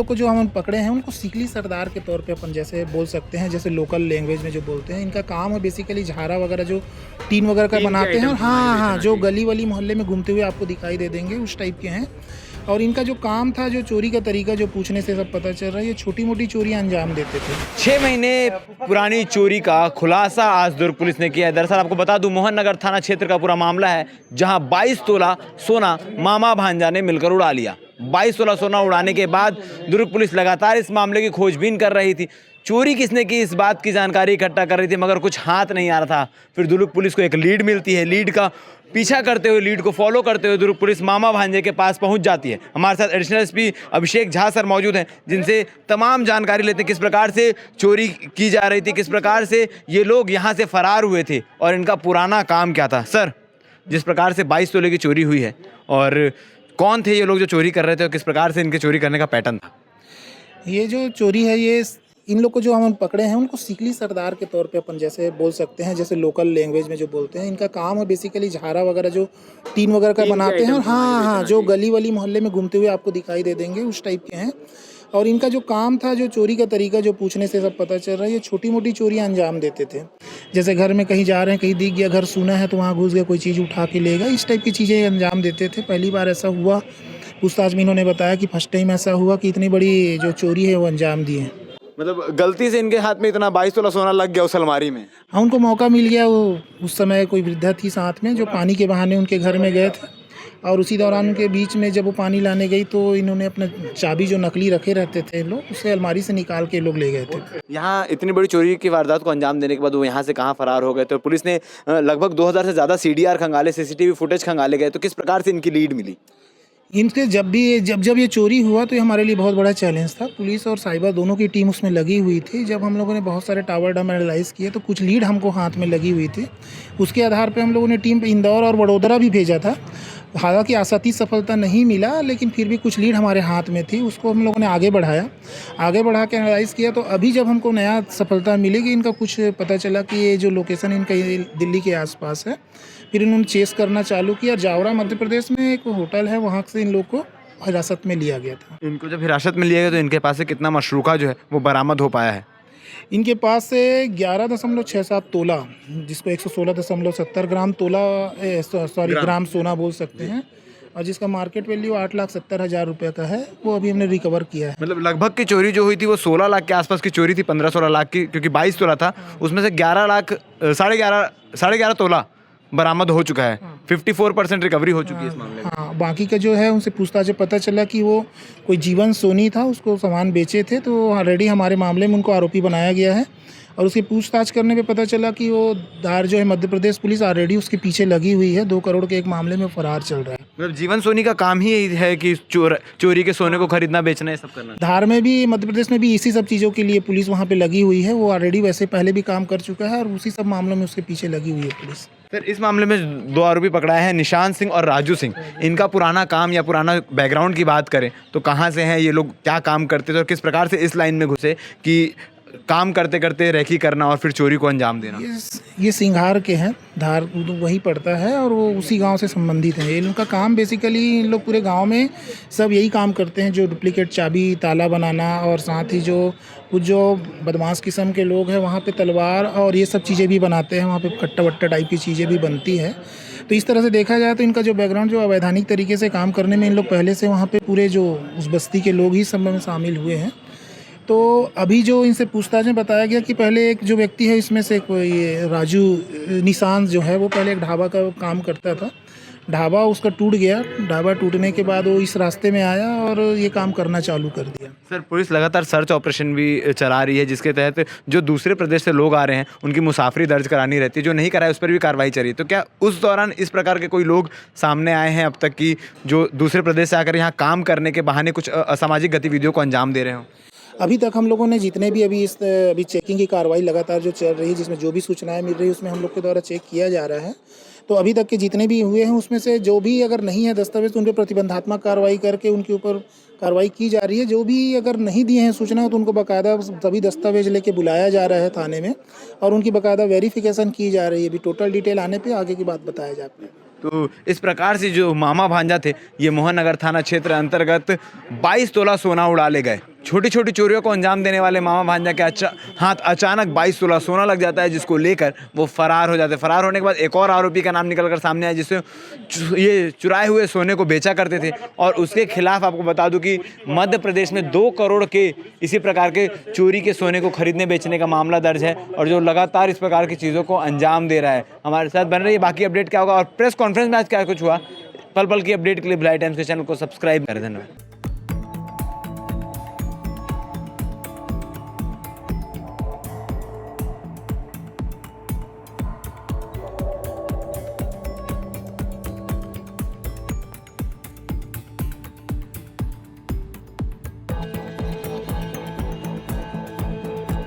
लोग को जो हम पकड़े हैं उनको सीकली सरदार के तौर पे अपन जैसे बोल सकते हैं, जैसे लोकल लैंग्वेज में जो बोलते हैं। इनका काम है बेसिकली झाड़ा वगैरह जो टीन वगैरह का बनाते हैं, हाँ, जो गली वली मोहल्ले में घूमते हुए आपको दिखाई दे देंगे, उस टाइप के हैं। और इनका जो काम था, जो चोरी का तरीका जो पूछने से सब पता चल रहा है, ये छोटी मोटी चोरियां अंजाम देते थे। 6 महीने पुरानी चोरी का खुलासा आज दुर्ग पुलिस ने किया है। दरअसल आपको बता दूं, मोहन नगर थाना क्षेत्र का पूरा मामला है, जहां 22 तोला सोना मामा भांजा ने मिलकर उड़ा लिया। 22 तोला सोना उड़ाने के बाद दुर्ग पुलिस लगातार इस मामले की खोजबीन कर रही थी। चोरी किसने की इस बात की जानकारी इकट्ठा कर रही थी, मगर कुछ हाथ नहीं आ रहा था। फिर दुर्ग पुलिस को एक लीड मिलती है, लीड का पीछा करते हुए, लीड को फॉलो करते हुए दुर्ग पुलिस मामा भांजे के पास पहुंच जाती है। हमारे साथ additional SP Abhishek Jha sir मौजूद हैं, जिनसे तमाम जानकारी लेते हैं किस प्रकार से चोरी की जा रही थी, किस प्रकार से ये लोग यहाँ से फरार हुए थे और इनका पुराना काम क्या था। सर, जिस प्रकार से 22 तोले की चोरी हुई है, और कौन थे ये लोग जो चोरी कर रहे थे और किस प्रकार से इनके चोरी करने का पैटर्न था? ये जो चोरी है, ये इन लोग को जो हम पकड़े हैं उनको सीकली सरदार के तौर पे अपन जैसे बोल सकते हैं, जैसे लोकल लैंग्वेज में जो बोलते हैं। इनका काम है बेसिकली झाड़ा वगैरह जो टीन वगैरह का बनाते हैं, हाँ, जो गली वली मोहल्ले में घूमते हुए आपको दिखाई दे देंगे, उस टाइप के हैं। और इनका जो काम था, जो चोरी का तरीका जो पूछने से सब पता चल रहा है, ये छोटी मोटी चोरियां अंजाम देते थे। जैसे घर में कहीं जा रहे हैं, कहीं दिख गया, घर सुना है तो वहाँ घुस गया, कोई चीज़ उठा के लेगा, इस टाइप की चीज़ें अंजाम देते थे। पहली बार ऐसा हुआ, पूछताछ में इन्होंने बताया कि फर्स्ट टाइम ऐसा हुआ कि इतनी बड़ी जो चोरी है वो अंजाम दिए। मतलब गलती से इनके हाथ में इतना 22 तोला सोना लग गया उस अलमारी में? हाँ, उनको मौका मिल गया। वो उस समय कोई वृद्धा थी साथ में, जो पानी के बहाने उनके घर में गए थे, और उसी दौरान उनके बीच में जब वो पानी लाने गई तो इन्होंने अपना चाबी जो नकली रखे रहते थे लोग, उसे अलमारी से निकाल के लोग ले गए थे। यहाँ इतनी बड़ी चोरी की वारदात को अंजाम देने के बाद वो यहाँ से कहाँ फरार हो गए थे? पुलिस ने लगभग 2000 से ज़्यादा CDR खंगाले, CCTV फुटेज खंगाले गए, तो किस प्रकार से इनकी लीड मिली? इनके जब ये चोरी हुआ तो ये हमारे लिए बहुत बड़ा चैलेंज था। पुलिस और साइबर दोनों की टीम उसमें लगी हुई थी। जब हम लोगों ने बहुत सारे टावर डम एनालाइज़ किए तो कुछ लीड हमको हाथ में लगी हुई थी। उसके आधार पे हम लोगों ने टीम पे इंदौर और वडोदरा भी भेजा था। हालांकि आसाती सफलता नहीं मिला, लेकिन फिर भी कुछ लीड हमारे हाथ में थी, उसको हम लोगों ने आगे बढ़ाया। आगे बढ़ा के एनालाइज़ किया तो अभी जब हमको नया सफलता मिलेगी, इनका कुछ पता चला कि ये जो लोकेशन इनका ये दिल्ली के आसपास है। फिर इन्होंने चेस करना चालू किया। जावरा मध्य प्रदेश में एक होटल है, वहाँ से इन लोग को हिरासत में लिया गया था। इनको जब हिरासत में लिया गया तो इनके पास से कितना मशरूका जो है वो बरामद हो पाया है? इनके पास से 11.67 तोला, जिसको 116.70 ग्राम ग्राम सोना बोल सकते हैं, और जिसका मार्केट वैल्यू 8,70,000 रुपये का है, वो अभी हमने रिकवर किया है। मतलब लगभग की चोरी जो हुई थी वो 16 लाख के आसपास की चोरी थी, 15-16 लाख की, क्योंकि 22 तोला था, उसमें से 11 लाख साढ़े ग्यारह तोला बरामद हो चुका है। 54% रिकवरी हो चुकी है इस मामले में। हाँ, बाकी का जो है उनसे पूछताछ से पता चला कि वो कोई जीवन सोनी था, उसको सामान बेचे थे, तो ऑलरेडी हमारे मामले में उनको आरोपी बनाया गया है। और उसकी पूछताछ करने पे पता चला कि वो दार जो है मध्य प्रदेश पुलिस ऑलरेडी उसके पीछे लगी हुई है। 2 करोड़ के एक मामले में फरार चल रहा है। मतलब जीवन सोनी का काम ही यही है कि चोरी के सोने को खरीदना, बेचना, ये सब करना। धार में भी, मध्य प्रदेश में भी इसी सब चीज़ों के लिए पुलिस वहाँ पे लगी हुई है। वो ऑलरेडी वैसे पहले भी काम कर चुका है और उसी सब मामलों में उसके पीछे लगी हुई है पुलिस। सर, इस मामले में 2 आरोपी पकड़ाए हैं, निशांत सिंह और राजू सिंह। इनका पुराना काम या पुराना बैकग्राउंड की बात करें तो कहाँ से हैं ये लोग, क्या काम करते थे और किस प्रकार से इस लाइन में घुसे कि काम करते करते रेकी करना और फिर चोरी को अंजाम देना? ये सिंघार के हैं, धार वहीं पड़ता है और वो उसी गांव से संबंधित हैं। ये लोग का काम बेसिकली, इन लोग पूरे गांव में सब यही काम करते हैं, जो डुप्लीकेट चाबी, ताला बनाना, और साथ ही जो कुछ जो बदमाश किस्म के लोग हैं वहाँ पे तलवार और ये सब चीज़ें भी बनाते हैं। वहाँ पे कट्टा वट्टा टाइप की चीज़ें भी बनती है। तो इस तरह से देखा जाए तो इनका जो बैकग्राउंड, जो अवैधानिक तरीके से काम करने में इन लोग पहले से वहाँ पे पूरे जो उस बस्ती के लोग ही सब में शामिल हुए हैं। तो अभी जो इनसे पूछताछ में बताया गया कि पहले एक जो व्यक्ति है इसमें से कोई राजू निशांत जो है, वो पहले एक ढाबा का काम करता था। ढाबा उसका टूट गया। ढाबा टूटने के बाद वो इस रास्ते में आया और ये काम करना चालू कर दिया। सर, पुलिस लगातार सर्च ऑपरेशन भी चला रही है, जिसके तहत जो दूसरे प्रदेश से लोग आ रहे हैं उनकी मुसाफरी दर्ज करानी रहती है, जो नहीं कराए उस पर भी कार्रवाई चल रही है। तो क्या उस दौरान इस प्रकार के कोई लोग सामने आए हैं अब तक कि जो दूसरे प्रदेश से आकर यहाँ काम करने के बहाने कुछ असामाजिक गतिविधियों को अंजाम दे रहे हो? अभी तक हम लोगों ने जितने भी अभी चेकिंग की कार्रवाई लगातार जो चल रही है, जिसमें जो भी सूचनाएं मिल रही है उसमें हम लोग के द्वारा चेक किया जा रहा है। तो अभी तक के जितने भी हुए हैं उसमें से जो भी अगर नहीं है दस्तावेज, तो उन पर प्रतिबंधात्मक कार्रवाई करके उनके ऊपर कार्रवाई की जा रही है। जो भी अगर नहीं दिए हैं सूचना तो उनको बाकायदा सभी दस्तावेज लेके बुलाया जा रहा है थाने में और उनकी बाकायदा वेरिफिकेशन की जा रही है। अभी टोटल डिटेल आने पे आगे की बात बताया जाता है। तो इस प्रकार से जो मामा भांजा थे, ये मोहन नगर थाना क्षेत्र अंतर्गत 22 तोला सोना उड़ा ले गए। छोटी छोटी चोरियों को अंजाम देने वाले मामा भांजा के हाथ अचानक 22 तोला सोना लग जाता है, जिसको लेकर वो फरार हो जाते हैं। फरार होने के बाद एक और आरोपी का नाम निकलकर सामने आया, जिससे ये चुराए हुए सोने को बेचा करते थे। और उसके खिलाफ आपको बता दूं कि मध्य प्रदेश में 2 करोड़ के इसी प्रकार के चोरी के सोने को खरीदने बेचने का मामला दर्ज है, और जो लगातार इस प्रकार की चीज़ों को अंजाम दे रहा है। हमारे साथ बन रही है, बाकी अपडेट क्या होगा और प्रेस कॉन्फ्रेंस में आज क्या कुछ हुआ, पल पल की अपडेट के लिए भिलाई टाइम्स के चैनल को सब्सक्राइब करें। धन्यवाद।